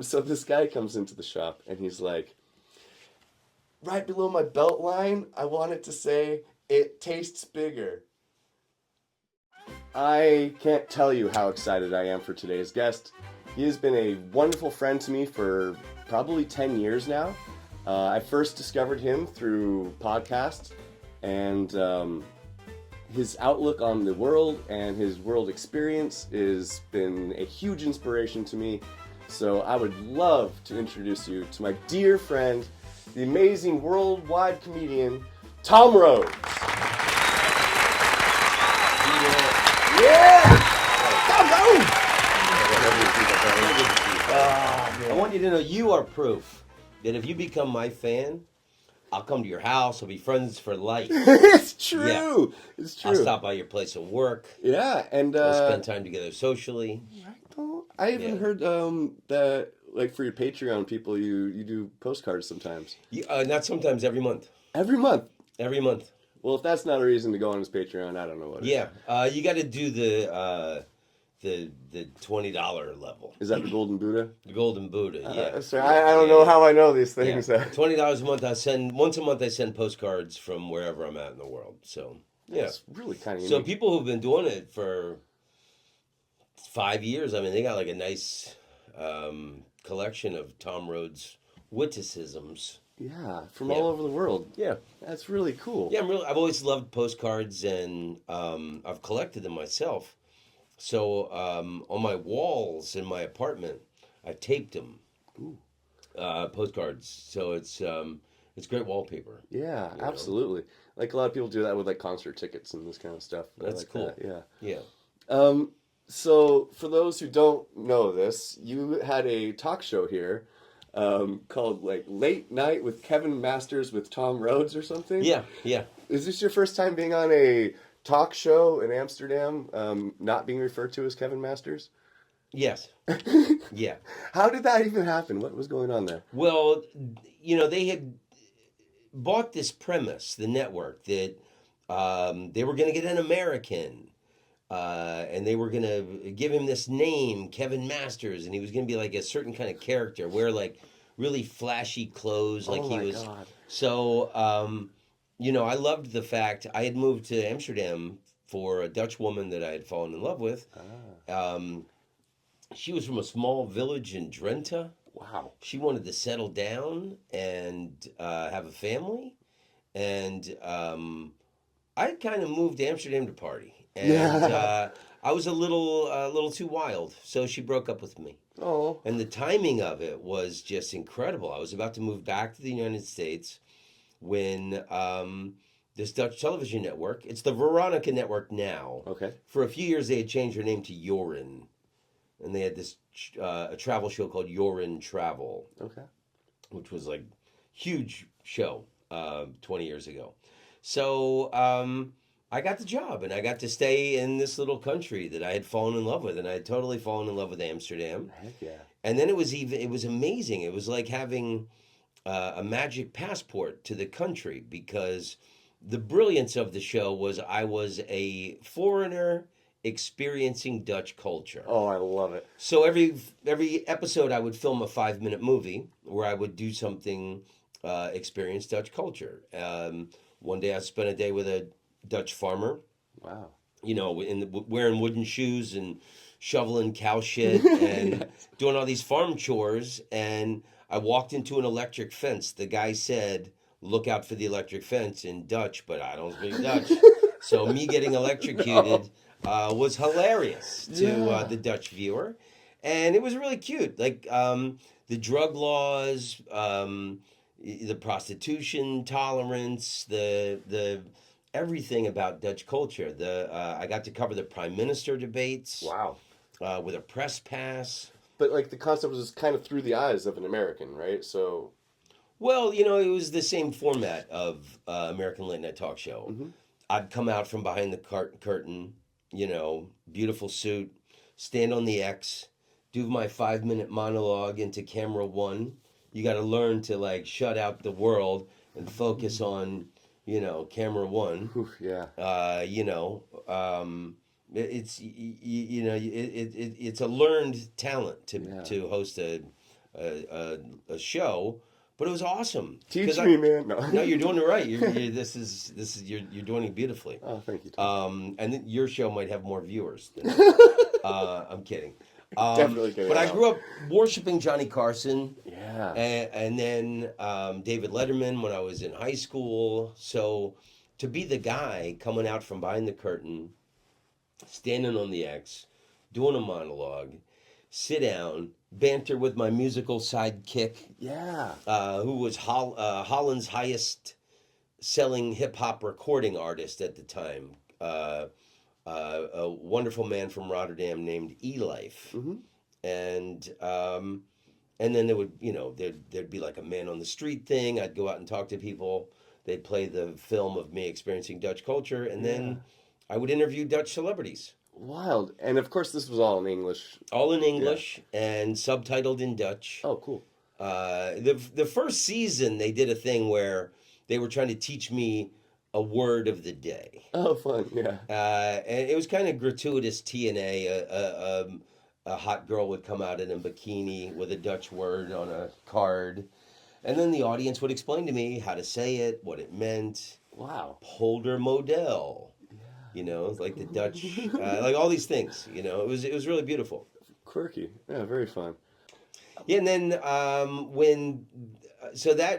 So this guy comes into the shop and he's like, right below my belt line, I want it to say, it tastes bigger. I can't tell you how excited I am for today's guest. He has been a wonderful friend to me for probably 10 years now. I first discovered him through podcasts, and his outlook on the world and his world experience has been a huge inspiration to me. So I would love to introduce you to my dear friend, the amazing worldwide comedian, Tom Rhodes. Yeah! Tom Rhodes! I want you to know you are proof that if you become my fan, I'll come to your house. We'll be friends for life. It's true. Yeah. It's true. I'll stop by your place of work. Yeah, and we'll spend time together socially. I even heard that, like, for your Patreon people, you do postcards sometimes. Not sometimes. Every month. Every month. Every month. Well, if that's not a reason to go on his Patreon, I don't know what. Yeah, you got to do the $20 level. Is that the Golden Buddha? The Golden Buddha. Yeah. Sorry, I don't know how I know these things. Yeah. $20 a month. Once a month. I send postcards from wherever I'm at in the world. So yeah, it's really kind of unique. So people who've been doing it for 5 years. I mean, they got like a nice collection of Tom Rhodes witticisms. Yeah, from all over the world. Yeah, that's really cool. Yeah, I've always loved postcards, and I've collected them myself. So on my walls in my apartment, I taped them. Postcards. So it's great wallpaper. Yeah, absolutely. Like a lot of people do that with like concert tickets and this kind of stuff. That's like cool. That. Yeah. So for those who don't know this, you had a talk show here called like Late Night with Kevin Masters with Tom Rhodes or something. Yeah. Is this your first time being on a talk show in Amsterdam, not being referred to as Kevin Masters? Yes. Yeah. How did that even happen? What was going on there? Well, they had bought this premise, the network, that they were going to get an American, and they were going to give him this name, Kevin Masters, and he was going to be like a certain kind of character, wear like really flashy clothes, like he was. God. So, I loved the fact I had moved to Amsterdam for a Dutch woman that I had fallen in love with. She was from a small village in Drenthe. Wow. She wanted to settle down and have a family. And I kind of moved to Amsterdam to party. And I was a little too wild. So she broke up with me. Oh. And the timing of it was just incredible. I was about to move back to the United States when this Dutch television network, it's the Veronica Network now. Okay. For a few years, they had changed their name to Joren. And they had this a travel show called Joren Travel. Okay. Which was like huge show 20 years ago. So I got the job, and I got to stay in this little country that I had fallen in love with, and I had totally fallen in love with Amsterdam. Heck yeah. And then it was amazing. It was like having a magic passport to the country, because the brilliance of the show was I was a foreigner experiencing Dutch culture. Oh, I love it. So every episode I would film a 5-minute movie where I would do something, experience Dutch culture. One day I spent a day with a Dutch farmer. Wow. Wearing wooden shoes and shoveling cow shit and doing all these farm chores. And I walked into an electric fence. The guy said, "Look out for the electric fence," in Dutch, but I don't speak Dutch. So me getting electrocuted was hilarious to the Dutch viewer. And it was really cute. Like the drug laws, the prostitution tolerance, the everything about Dutch culture. I got to cover the prime minister debates. Wow. With a press pass. But like the concept was kind of through the eyes of an American, right? So. Well, it was the same format of American Late Night Talk Show. Mm-hmm. I'd come out from behind the curtain, beautiful suit, stand on the X, do my 5-minute monologue into camera one. You got to learn to like shut out the world and focus on, camera one. Oof, yeah. It's it's a learned talent to host a a show, but it was awesome. Teach me, man. No, you're doing it right. You're doing it beautifully. Oh, thank you, Tom. And then your show might have more viewers than I'm kidding. Definitely kidding. But I grew up worshiping Johnny Carson. Yeah. And then David Letterman when I was in high school. So to be the guy coming out from behind the curtain, standing on the X, doing a monologue, sit down, banter with my musical sidekick, Yeah. who was Holland's highest selling hip hop recording artist at the time. A wonderful man from Rotterdam named E-Life. Mm-hmm. And then there would, there'd be like a man on the street thing. I'd go out and talk to people. They'd play the film of me experiencing Dutch culture, and then I would interview Dutch celebrities. Wild. And of course, this was all in English. All in English and subtitled in Dutch. Oh, cool. The first season, they did a thing where they were trying to teach me a word of the day. Oh, fun, yeah. And it was kind of gratuitous TNA. A hot girl would come out in a bikini with a Dutch word on a card. And then the audience would explain to me how to say it, what it meant. Wow. Polder model. Like the Dutch, like all these things, it was really beautiful. Quirky. Yeah, very fun. Yeah, and then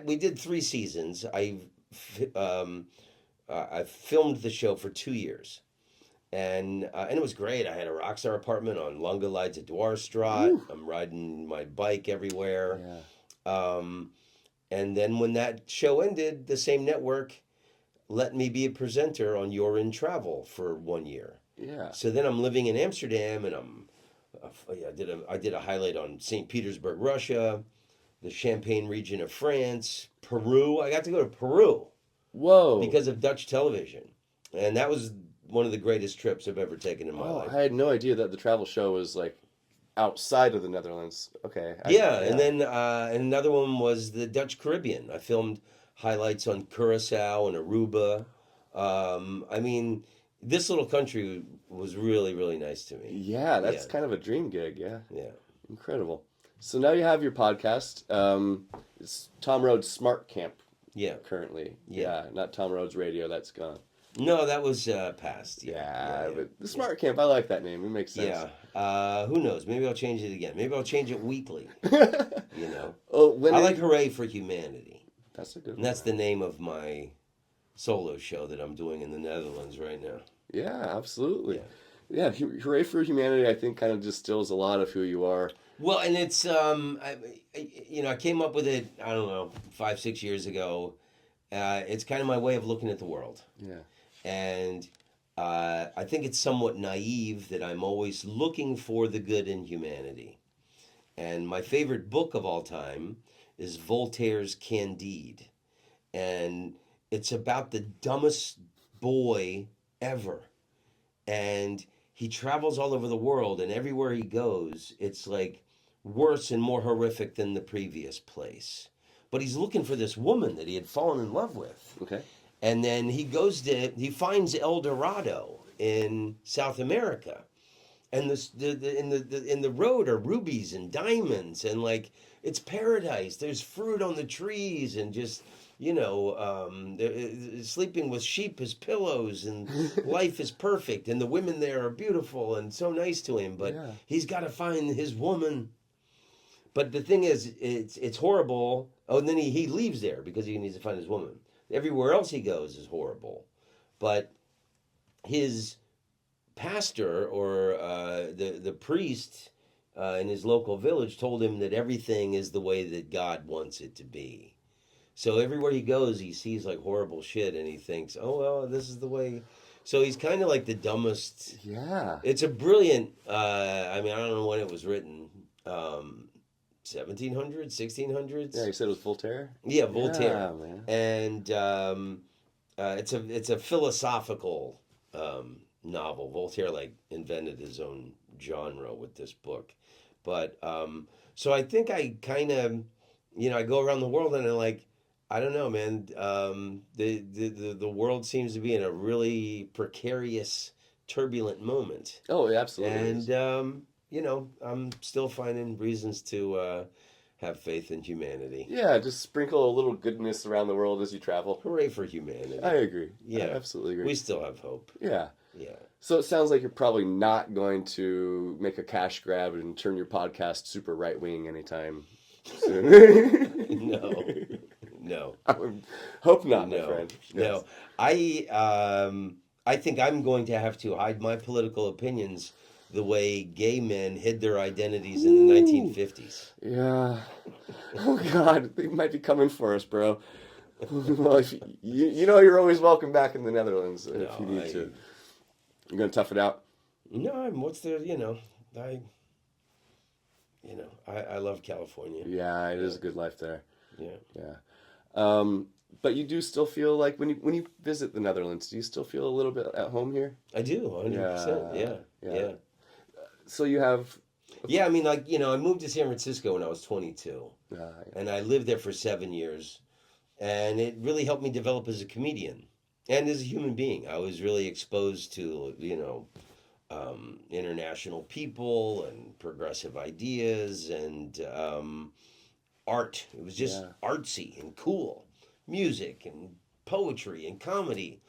we did 3 seasons. I filmed the show for 2 years. And it was great. I had a rockstar apartment on Lunga to Dwarstraat. I'm riding my bike everywhere. Yeah. And then when that show ended, the same network let me be a presenter on You're in Travel for 1 year. Yeah. So then I'm living in Amsterdam, and I did a highlight on St. Petersburg, Russia, the Champagne region of France, Peru. I got to go to Peru. Whoa. Because of Dutch television. And that was one of the greatest trips I've ever taken in my life. I had no idea that the travel show was like outside of the Netherlands. Okay. And then another one was the Dutch Caribbean. I filmed highlights on Curacao and Aruba. This little country was really, really nice to me. Yeah, that's kind of a dream gig. Yeah. Yeah. Incredible. So now you have your podcast. It's Tom Rhodes Smart Camp. Yeah. Currently. Yeah. Not Tom Rhodes Radio. That's gone. No, that was past. But the Smart Camp, I like that name. It makes sense. Yeah. Who knows? Maybe I'll change it again. Maybe I'll change it weekly. I like Hooray for Humanity. That's a good one. And that's the name of my solo show that I'm doing in the Netherlands right now. Yeah, absolutely. Yeah, Hooray for Humanity, I think, kind of distills a lot of who you are. Well, and it's, I came up with it, I don't know, 5-6 years ago. It's kind of my way of looking at the world. Yeah. And I think it's somewhat naive that I'm always looking for the good in humanity. And my favorite book of all time is Voltaire's Candide. And it's about the dumbest boy ever. And he travels all over the world, and everywhere he goes, it's like worse and more horrific than the previous place. But he's looking for this woman that he had fallen in love with. Okay. And then he finds El Dorado in South America. And in the road are rubies and diamonds, and like it's paradise. There's fruit on the trees, and just sleeping with sheep as pillows, and life is perfect, and the women there are beautiful and so nice to him. But he's got to find his woman. But the thing is, it's horrible. Oh, and then he leaves there because he needs to find his woman. Everywhere else he goes is horrible, but his pastor or the priest in his local village told him that everything is the way that God wants it to be. So everywhere he goes, he sees like horrible shit, and he thinks, "Oh well, this is the way." So he's kind of like the dumbest. Yeah. It's a brilliant. I don't know when it was written. 1700s, 1600s. Yeah, you said it was Voltaire? Yeah, Voltaire. Yeah, man. And it's a philosophical novel. Voltaire invented his own genre with this book. But so I think I kind of, I go around the world and I don't know, man. The world seems to be in a really precarious, turbulent moment. Oh, it absolutely. And I'm still finding reasons to have faith in humanity. Yeah, just sprinkle a little goodness around the world as you travel. Hooray for humanity. I agree. Yeah. I absolutely agree. We still have hope. Yeah. Yeah. So it sounds like you're probably not going to make a cash grab and turn your podcast super right-wing anytime soon. No. No. I would hope not, my No. friend. No. I think I'm going to have to hide my political opinions the way gay men hid their identities in the 1950s. Yeah. Oh, God. They might be coming for us, bro. Well, if you know you're always welcome back in the Netherlands if you need to. You're going to tough it out? No, what's there, I love California. Yeah, it is a good life there. Yeah. Yeah. But you do still feel like when you visit the Netherlands, do you still feel a little bit at home here? I do, 100%. Yeah. So you have... Yeah, I mean, I moved to San Francisco when I was 22. Yeah. And I lived there for 7 years. And it really helped me develop as a comedian and as a human being. I was really exposed to, international people and progressive ideas and art. It was just artsy and cool. Music and poetry and comedy.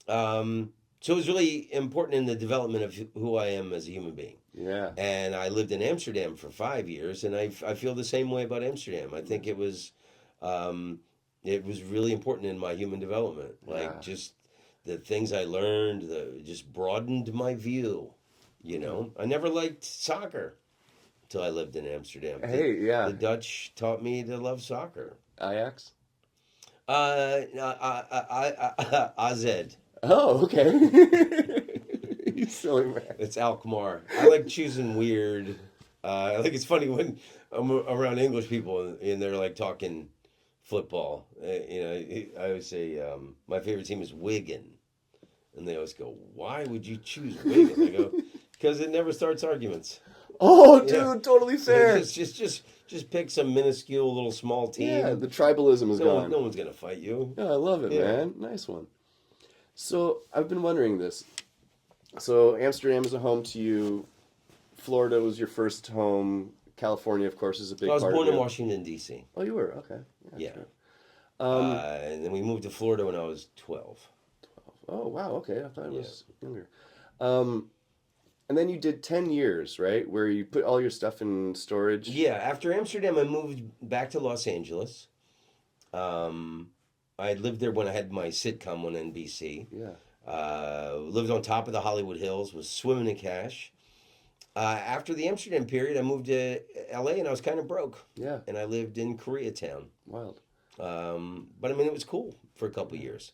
So it was really important in the development of who I am as a human being. Yeah. And I lived in Amsterdam for 5 years, and I feel the same way about Amsterdam. I think it was really important in my human development. Like just the things I learned, just broadened my view. I never liked soccer until I lived in Amsterdam. The Dutch taught me to love soccer. Ajax? AZ. Oh, okay. You silly man. It's Alkmaar. I like choosing weird. I think it's funny when I'm around English people and they're like talking football. I always say my favorite team is Wigan, and they always go, "Why would you choose Wigan?" I go, "Because it never starts arguments." Oh, dude, totally fair. Just pick some minuscule little small team. Yeah, the tribalism is gone. No one's gonna fight you. Yeah, I love it, man. Nice one. So I've been wondering this. So Amsterdam is a home to you. Florida was your first home. California, of course, is a big part of it. I was born in Washington, D.C. Oh, you were? Okay. Yeah. Right. And then we moved to Florida when I was 12. Oh, wow. Okay. I thought it was younger. And then you did 10 years, right? Where you put all your stuff in storage. Yeah. After Amsterdam, I moved back to Los Angeles. I lived there when I had my sitcom on NBC. Yeah. Lived on top of the Hollywood Hills, was swimming in cash. After the Amsterdam period, I moved to LA and I was kind of broke. Yeah. And I lived in Koreatown. Wild. But I mean, it was cool for a couple years.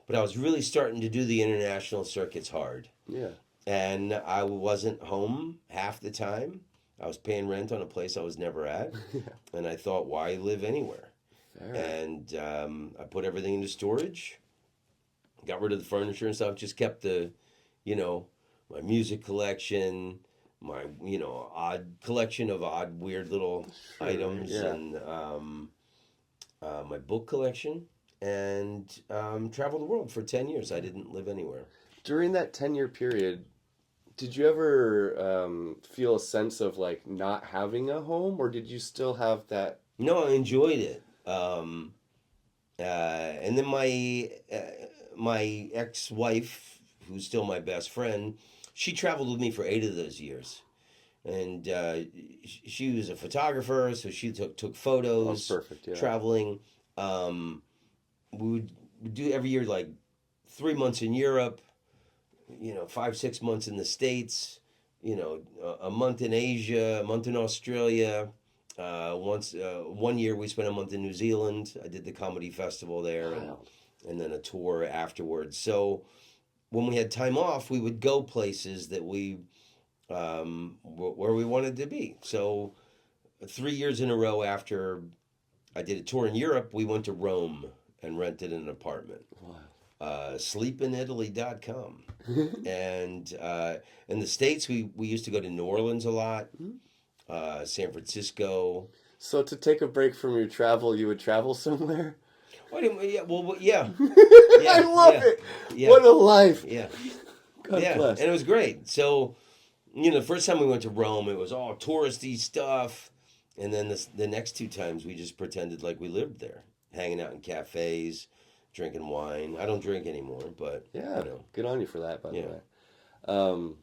But I was really starting to do the international circuits hard. Yeah. And I wasn't home half the time. I was paying rent on a place I was never at. And I thought, why live anywhere? Fair. And I put everything into storage, got rid of the furniture and stuff, just kept the, my music collection, my, odd collection of odd, weird little items, and my book collection, and traveled the world for 10 years. I didn't live anywhere. During that 10-year period, did you ever feel a sense of like not having a home, or did you still have that? No, I enjoyed it. And then my ex-wife, who's still my best friend, she traveled with me for 8 of those years. And she was a photographer, so she took photos. Oh, perfect, yeah. Traveling. We would do every year like 3 months in Europe, 5-6 months in the States, a month in Asia, a month in Australia. 1 year we spent a month in New Zealand. I did the comedy festival there, and then a tour afterwards. So when we had time off, we would go places that we where we wanted to be. So 3 years in a row after I did a tour in Europe, we went to Rome and rented an apartment. Wow. Sleepinitaly.com. And in the States, we used to go to New Orleans a lot, San Francisco. So to take a break from your travel, you would travel somewhere? Yeah. I love it. Yeah. What a life. Yeah. God bless. And it was great. So, the first time we went to Rome, it was all touristy stuff. And then the next two times we just pretended like we lived there, hanging out in cafes, drinking wine. I don't drink anymore, but Yeah, you know, good on you for that, by the yeah. way. Um,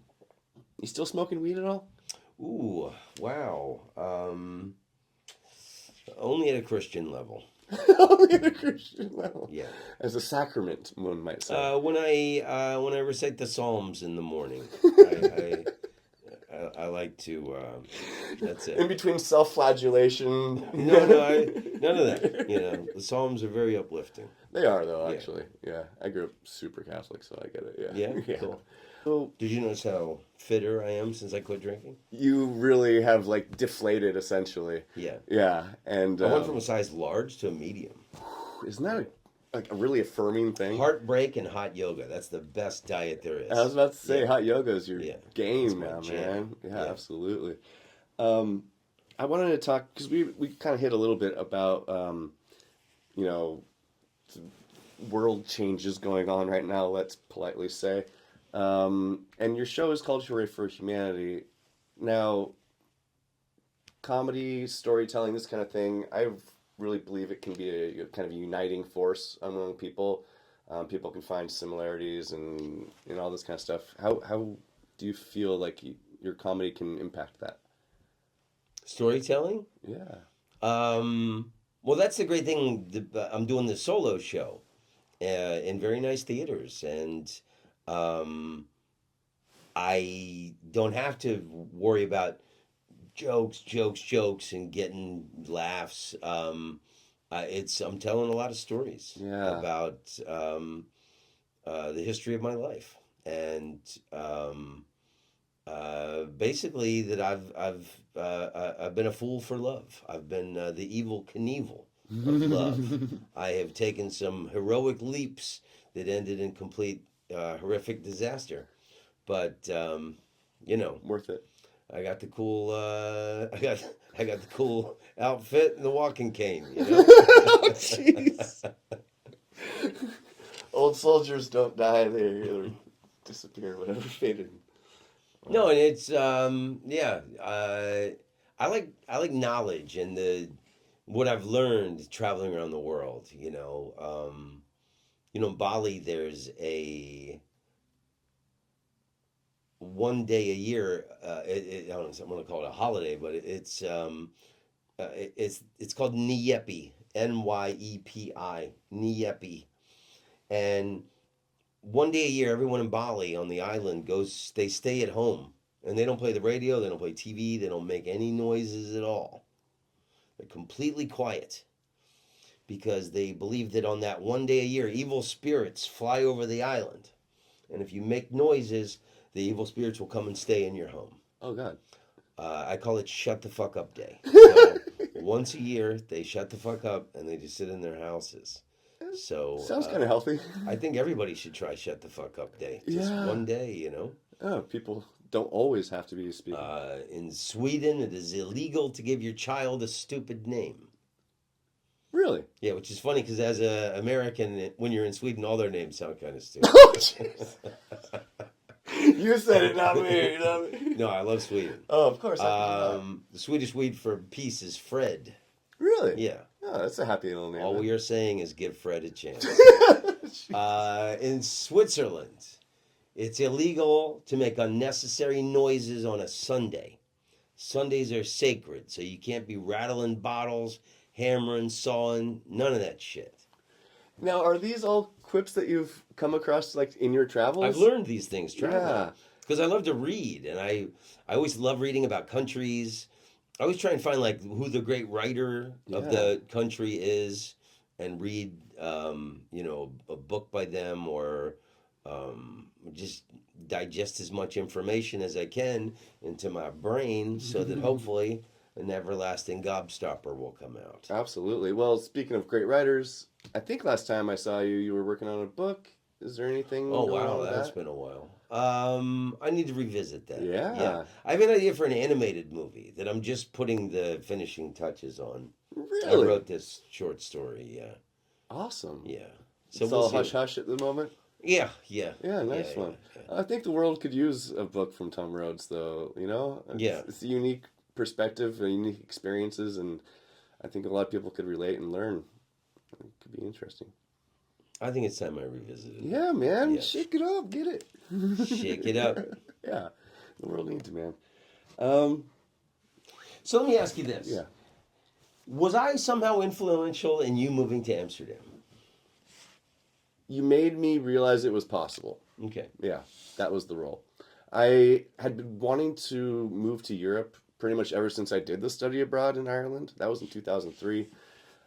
you still smoking weed at all? Ooh, wow. Only at a Christian level. Only at a Christian level. Yeah. As a sacrament, one might say. When I recite the Psalms in the morning, I like to. That's In it. between self-flagellation. No, none of that. You know, the Psalms are very uplifting. They are, though, Yeah. actually. Yeah, I grew up super Catholic, so I get it. Yeah, Yeah. Yeah. cool. So Did you notice how fitter I am since I quit drinking? you really have like deflated, essentially. Yeah. Yeah, and I went from a size large to a medium. isn't that like a really affirming thing? Heartbreak and hot yoga. That's the best diet there is. I was about to say, Yeah. hot yoga is your Yeah. game It's my now, jam. man. Yeah, Yeah. absolutely. I wanted to talk because we kind of hit a little bit about you know, world changes going on right now. Let's politely say, and your show is called Hooray for Humanity. Now, comedy, storytelling, this kind of thing, I really believe it can be a kind of a uniting force among people. People can find similarities and all this kind of stuff. How do you feel like your comedy can impact that? Storytelling? Yeah. Well, that's the great thing. I'm doing the solo show in very nice theaters, and um, I don't have to worry about jokes, and getting laughs. I'm telling a lot of stories Yeah. about the history of my life, and basically that I've been a fool for love. I've been the evil Knievel of love. I have taken some heroic leaps that ended in complete horrific disaster, but you know. Worth it. I got the cool. I got the cool outfit and the walking cane. You know. Oh, jeez. Old soldiers don't die; they disappear, whatever faded. No, and it's yeah. I like knowledge and the what I've learned traveling around the world. In Bali. There's a one day a year. I don't know. I'm gonna call it a holiday, but it's called Nyepi. Nyepi. Nyepi. And one day a year, everyone in Bali on the island goes. They stay at home, and they don't play the radio. They don't play TV. They don't make any noises at all. They're completely quiet because they believe that on that one day a year, evil spirits fly over the island, and if you make noises, the evil spirits will come and stay in your home. Oh God. I call it shut the fuck up day. So once a year, they shut the fuck up and they just sit in their houses. So Sounds kind of healthy. I think everybody should try shut the fuck up day. Just Yeah. one day. Oh, people don't always have to be speaking. In Sweden, it is illegal to give your child a stupid name. Really? Yeah, which is funny because as an American, when you're in Sweden, all their names sound kind of stupid. Oh, jeez. You said it, not me. Not me. No, I love Sweden. Oh, of course. The Swedish word for peace is Fred. Really? Yeah. Oh, that's a happy little name. All then. we are saying is give Fred a chance. In Switzerland, it's illegal to make unnecessary noises on a Sunday. Sundays are sacred, so you can't be rattling bottles, hammering, sawing, none of that shit. Now, are these all quips that you've come across like in your travels? I've learned these things traveling. Yeah. Because I love to read, and I always love reading about countries. I always try and find like who the great writer of the country is, and read a book by them, or just digest as much information as I can into my brain, so that hopefully an everlasting gobstopper will come out. Absolutely. Well, speaking of great writers, I think last time I saw you, you were working on a book. Is there anything? Oh going on wow, with that's that? been a while. I need to revisit that. Yeah. I have an idea for an animated movie that I'm just putting the finishing touches on. Really? I wrote this short story. Yeah. Awesome. Yeah. So it's all hush hush at the moment. Yeah. Yeah, nice Yeah, one. yeah. I think the world could use a book from Tom Rhodes, though. You know, Yeah. It's a unique perspective and unique experiences, and I think a lot of people could relate and learn. It could be interesting. I think it's time I revisited it. Yeah, man. Yes. Shake it up. Get it. Shake it up. Yeah. The world needs it, man. So let me ask you this. Yeah. Was I somehow influential in you moving to Amsterdam? You made me realize it was possible. Okay. Yeah, that was the role. I had been wanting to move to Europe pretty much ever since I did the study abroad in Ireland. That was in 2003.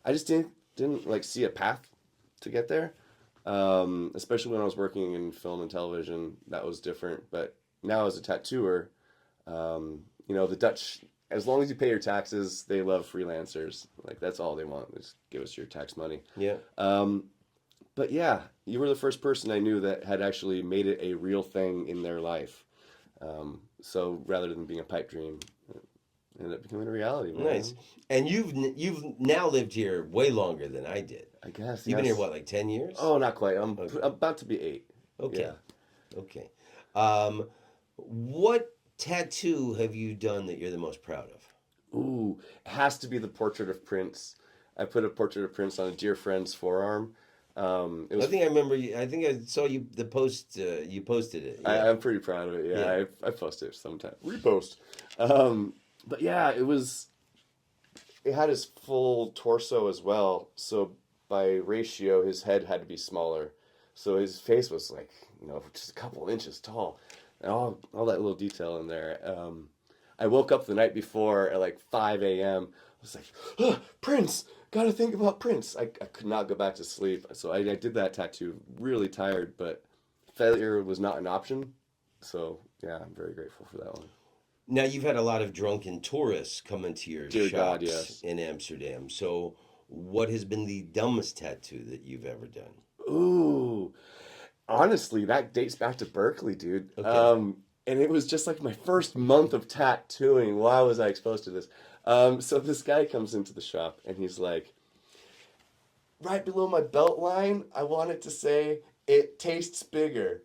I just didn't like see a path to get there. Especially when I was working in film and television, that was different. But now as a tattooer, the Dutch, as long as you pay your taxes, they love freelancers. Like that's all they want. Just give us your tax money. Yeah. But yeah, you were the first person I knew that had actually made it a real thing in their life. So rather than being a pipe dream, it ended up becoming a reality. Man. Nice. And you've now lived here way longer than I did. I guess. You've been here, what, like 10 years? Oh, not quite. I'm about to be 8. Okay. Yeah. Okay. What tattoo have you done that you're the most proud of? Ooh, it has to be the portrait of Prince. I put a portrait of Prince on a dear friend's forearm. It was, I think I remember you. I think I saw you the post. You posted it. Yeah. I'm pretty proud of it. Yeah. I post it sometime. Repost. But yeah, it had his full torso as well. So by ratio, his head had to be smaller. So his face was like, just a couple inches tall. And all that little detail in there. I woke up the night before at like 5 a.m. I was like, oh, Prince! Gotta think about Prince. I could not go back to sleep. So I did that tattoo really tired, but failure was not an option. So yeah, I'm very grateful for that one. Now you've had a lot of drunken tourists come into your Dear shops God, yes. in Amsterdam. So what has been the dumbest tattoo that you've ever done? Ooh, honestly, that dates back to Berkeley, dude. Okay. And it was just like my first month of tattooing. Why was I exposed to this? So this guy comes into the shop and he's like, right below my belt line, I wanted to say, it tastes bigger.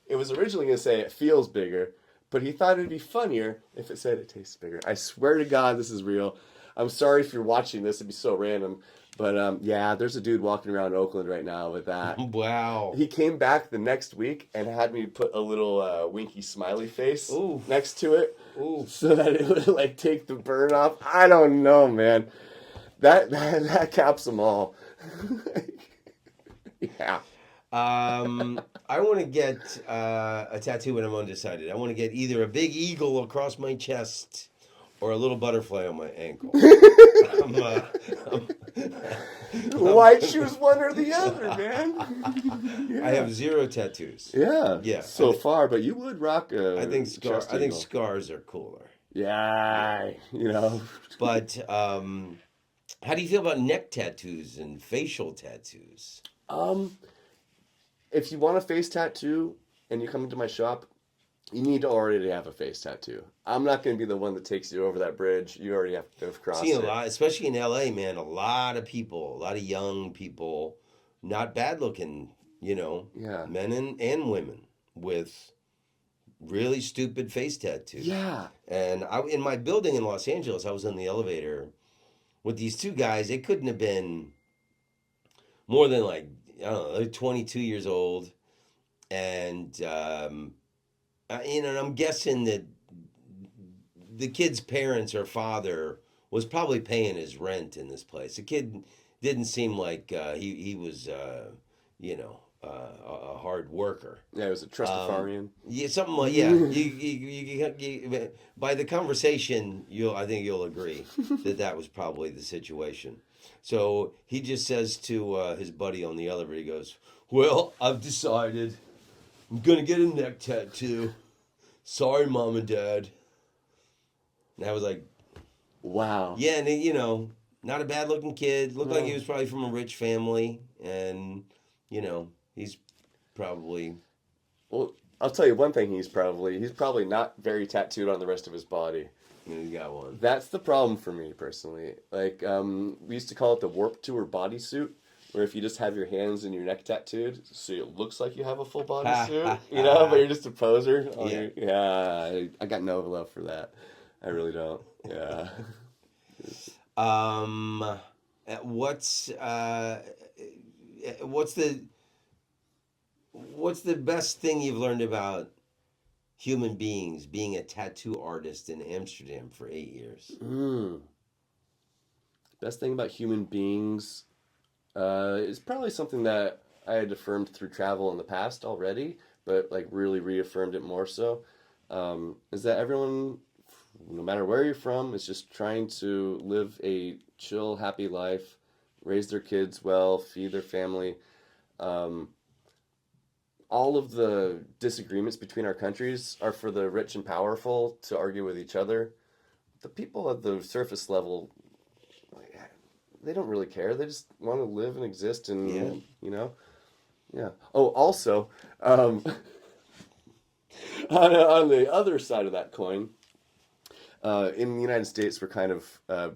It was originally going to say it feels bigger, but he thought it'd be funnier if it said it tastes bigger. I swear to God, this is real. I'm sorry if you're watching this, it'd be so random. But yeah, there's a dude walking around Oakland right now with that. Wow. He came back the next week and had me put a little winky smiley face Ooh. next to it. Ooh. So that it would like take the burn off. I don't know, man. That caps them all. Yeah. I want to get a tattoo when I'm undecided. I want to get either a big eagle across my chest or a little butterfly on my ankle. Why choose one or the other, man? Yeah. I have 0 tattoos. Yeah. Yeah. So far, but you would rock a I think chest eagle. scars are cooler. Yeah, But how do you feel about neck tattoos and facial tattoos? If you want a face tattoo and you come into my shop, you need to already have a face tattoo. I'm not going to be the one that takes you over that bridge. You already have to have crossed Seen it. a lot, especially in LA, man. A lot of people, a lot of young people, not bad looking, Yeah. men and women with really stupid face tattoos. Yeah. And in my building in Los Angeles, I was in the elevator with these 2 guys. They couldn't have been more than like, I don't know, they're 22 years old. And, and I'm guessing that the kid's parents or father was probably paying his rent in this place. The kid didn't seem like he was, a hard worker. Yeah, it was a trustafarian. Yeah, something like you by the conversation, I think you'll agree that was probably the situation. So he just says to his buddy on the elevator, he goes, "Well, I've decided I'm gonna get a neck tattoo. Sorry, Mom and Dad." And I was like, Wow. yeah, and not a bad looking kid. Looked like he was probably from a rich family, and he's probably. Well, I'll tell you one thing. He's probably not very tattooed on the rest of his body. He's got one. That's the problem for me personally. Like, we used to call it the Warped Tour bodysuit, where if you just have your hands and your neck tattooed, so it looks like you have a full bodysuit, but you're just a poser. Yeah. Yeah, I got no love for that. I really don't. Yeah. Um, what's what's the what's the best thing you've learned about human beings being a tattoo artist in Amsterdam for 8 years? Mm. Best thing about human beings is probably something that I had affirmed through travel in the past already, but like really reaffirmed it more so. Is that everyone, no matter where you're from, is just trying to live a chill, happy life, raise their kids well, feed their family. Um, all of the disagreements between our countries are for the rich and powerful to argue with each other. The people at the surface level, they don't really care. They just want to live and exist, Yeah. and yeah. Oh, also, um, on the other side of that coin, in the United States, we're kind of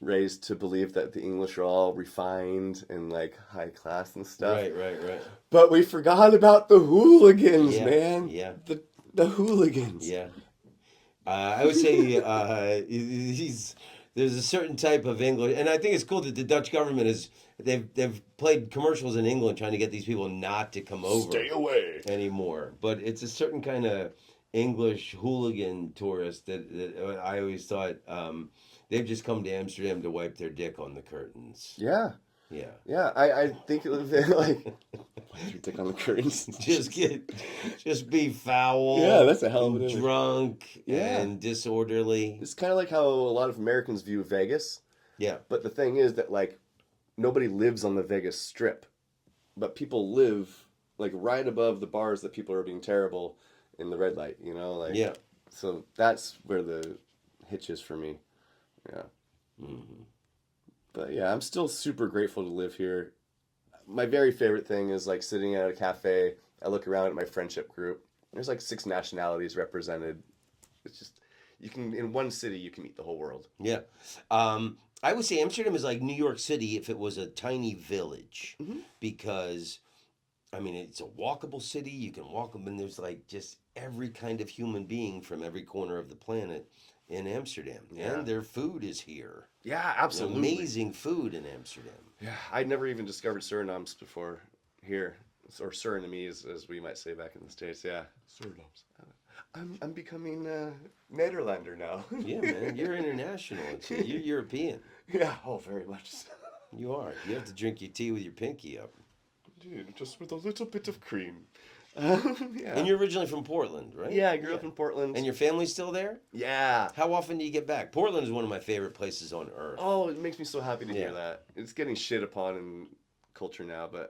raised to believe that the English are all refined and like high class and stuff. Right, right, right. But we forgot about the hooligans, Yeah, man. yeah, The hooligans. yeah. I would say he's there's a certain type of English, and I think it's cool that the Dutch government is they've played commercials in England trying to get these people not to come over Stay away. anymore. But it's a certain kind of English hooligan tourist that I always thought they've just come to Amsterdam to wipe their dick on the curtains. Yeah. Yeah. Yeah, I think it was like why'd you tick on the curtains? Just be foul. Yeah, that's a hell of an and image. drunk Yeah. and disorderly. It's kind of like how a lot of Americans view Vegas, Yeah. but the thing is that like nobody lives on the Vegas Strip, but people live like right above the bars that people are being terrible in the red light, like Yeah. so that's where the hitch is for me. Yeah. Hmm. But yeah, I'm still super grateful to live here. My very favorite thing is like sitting at a cafe. I look around at my friendship group. There's like 6 nationalities represented. It's just you can in one city you can meet the whole world. Yeah. I would say Amsterdam is like New York City if it was a tiny village Mm-hmm. because, I mean, it's a walkable city. You can walk them, and there's like just every kind of human being from every corner of the planet in Amsterdam. Yeah. And their food is here. Yeah, absolutely. Amazing food in Amsterdam. Yeah, I'd never even discovered Surinams before here, or Surinamese, as we might say back in the States. Yeah, Surinams. I'm becoming Nederlander now. Yeah, man, you're international. You're European. Yeah, oh, very much so. You are. You have to drink your tea with your pinky up. Dude, just with a little bit of cream. Yeah. And you're originally from Portland, right? Yeah, I grew up in Portland. And your family's still there? Yeah. How often do you get back? Portland is one of my favorite places on earth. Oh, it makes me so happy to Yeah. hear that. It's getting shit upon in culture now, but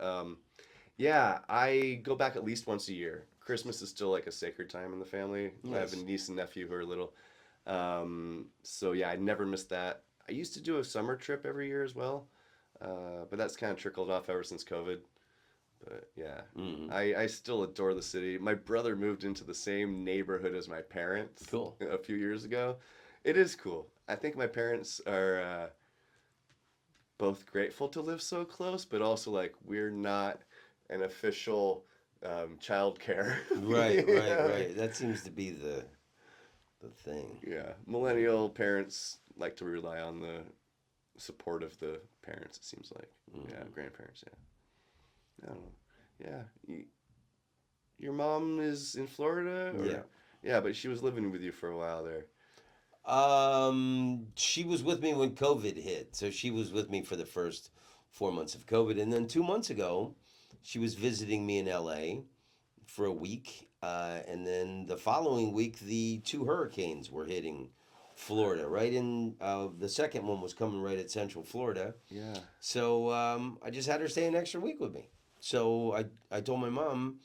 yeah, I go back at least once a year. Christmas is still like a sacred time in the family. I have a Nice. niece and nephew who are little. So yeah, I never miss that. I used to do a summer trip every year as well, but that's kind of trickled off ever since COVID. But yeah, Hmm. I still adore the city. My brother moved into the same neighborhood as my parents Cool. a few years ago. It is cool. I think my parents are both grateful to live so close, but also like we're not an official child care. Right, Yeah. right. That seems to be the thing. Yeah, millennial parents like to rely on the support of the parents. It seems like, yeah, grandparents. Yeah. I don't know. Yeah. Your mom is in Florida? Or? Yeah. Yeah, but she was living with you for a while there. She was with me when COVID hit, so she was with me for the first 4 months of COVID, and then 2 months ago, she was visiting me in LA for a week, and then the following week, the two hurricanes were hitting Florida. Right in the second one was coming right at Central Florida. Yeah. So I just had her stay an extra week with me. So I told my mom,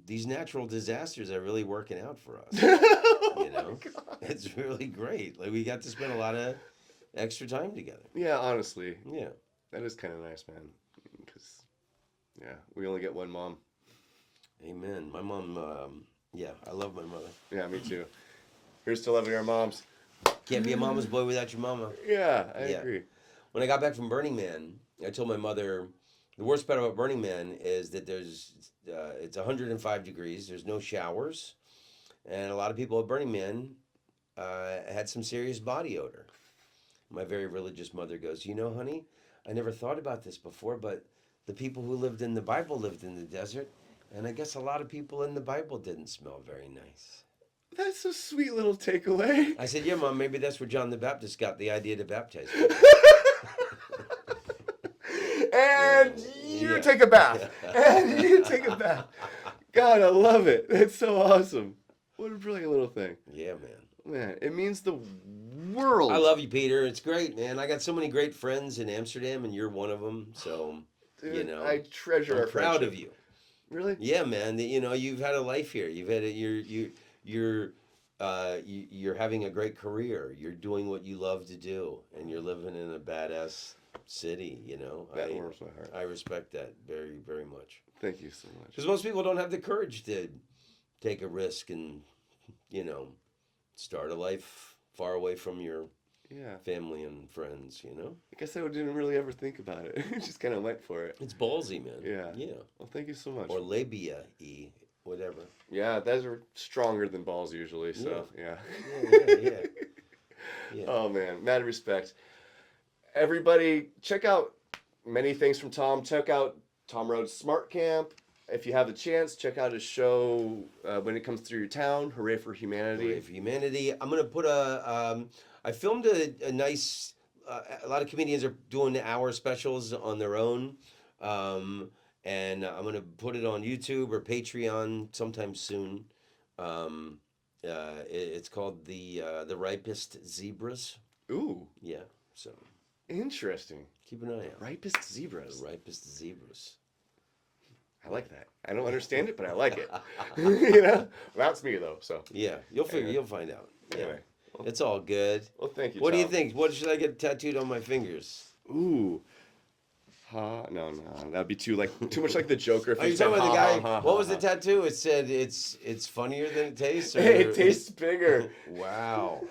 these natural disasters are really working out for us. Oh You know, it's really great. Like we got to spend a lot of extra time together. Yeah, honestly, Yeah. that is kind of nice, man. Because, yeah, we only get one mom. Amen. My mom, yeah, I love my mother. Yeah, me too. Here's to loving our moms. Can't be a mama's boy without your mama. Yeah, I Yeah. agree. When I got back from Burning Man, I told my mother, the worst part about Burning Man is that it's 105 degrees. There's no showers, and a lot of people at Burning Man had some serious body odor. My very religious mother goes, you know, honey, I never thought about this before, but the people who lived in the Bible lived in the desert, and I guess a lot of people in the Bible didn't smell very nice. That's a sweet little takeaway. I said, yeah, Mom, maybe that's where John the Baptist got the idea to baptize people. And you take a bath. And you take a bath. God, I love it. It's so awesome. What a brilliant little thing. Yeah, man. Man, it means the world. I love you, Peter. It's great, man. I got so many great friends in Amsterdam, and you're one of them. So, Dude, you know, I treasure our I'm proud friendship. of you. Really? Yeah, man. You know, you've had a life here. You've had you're having a great career. You're doing what you love to do, and you're living in a badass city. You know, That warms my heart. I respect that very, very much. Thank you so much. Because most people don't have the courage to take a risk and, you know, start a life far away from your family and friends, you know? I guess I didn't really ever think about it. Just kind of went for it. It's ballsy, man. Yeah. Yeah. Well, thank you so much. Or labia-y, whatever. Yeah, those are stronger than balls usually, so yeah. Yeah. Oh, man. Mad respect. Everybody, check out many things from Tom. Check out Tom Rhodes Smart Camp. If you have the chance, check out his show when it comes through your town. Hooray for Humanity. Hooray for Humanity. I'm going to put I filmed a nice, a lot of comedians are doing the hour specials on their own. And I'm going to put it on YouTube or Patreon sometime soon. It's called the Ripest Zebras. Ooh. Yeah, so. Interesting. Keep an eye out. Ripest Zebras. The Ripest Zebras. I like that. I don't understand it, but I like it. You know? That's me, though, so. Yeah, you'll find out. Yeah. Anyway. Well, it's all good. Well, thank you, What Tom. do you think? What should I get tattooed on my fingers? Ooh. No, that'd be too much like the Joker. If Are you said, talking about the guy? What was ha. the tattoo? It said it's funnier than it tastes. Or... Hey, it tastes bigger. Wow.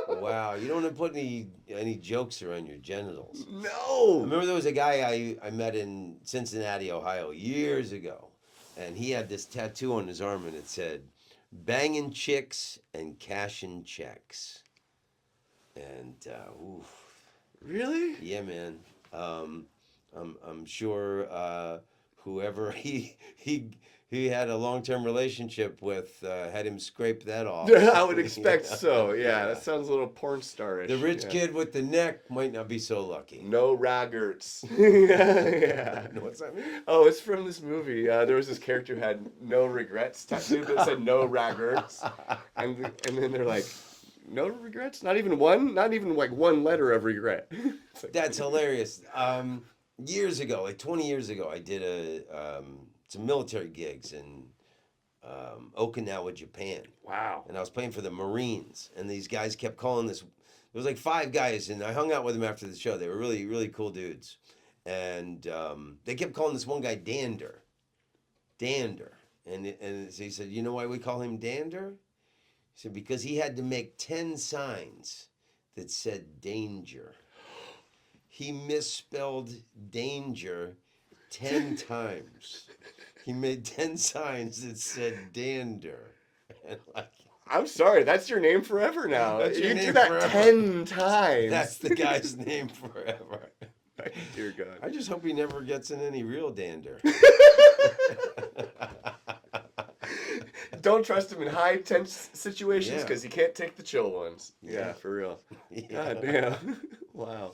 Wow. You don't want to put any jokes around your genitals. No. I remember there was a guy I met in Cincinnati, Ohio, years ago, and he had this tattoo on his arm, and it said, "Banging chicks and cashing checks." And oof. Really? Yeah, man. I'm sure whoever he had a long-term relationship with had him scrape that off. I would expect so. Yeah, that sounds a little porn star-ish. The rich kid with the neck might not be so lucky. No raggarts. Yeah. What's that mean? Oh, it's from this movie. There was this character who had no regrets tattooed that said no raggarts. And then they're like, no regrets? Not even one? Not even like one letter of regret. Like, that's hilarious. Years ago, like 20 years ago, I did some military gigs in Okinawa, Japan. Wow. And I was playing for the Marines, and these guys kept calling this. There was like 5 guys, and I hung out with them after the show. They were really, really cool dudes. And they kept calling this one guy Dander. And so he said, you know why we call him Dander? He said, because he had to make 10 signs that said danger. He misspelled danger 10 times. He made 10 signs that said dander. And like, I'm sorry, that's your name forever now. That's your You name do that forever. 10 times. That's the guy's name forever. Dear God. I just hope he never gets in any real dander. Don't trust him in high tense situations Yeah. because he can't take the chill ones. Yeah. Yeah, for real. Yeah. God damn. Wow.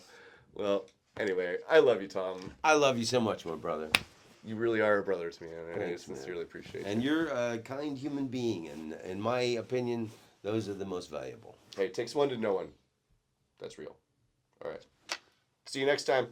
Well, anyway, I love you, Tom. I love you so much, my brother. You really are a brother to me, and I Thanks, sincerely appreciate it. And you're a kind human being, and in my opinion, those are the most valuable. Hey, it takes one to know one. That's real. All right. See you next time.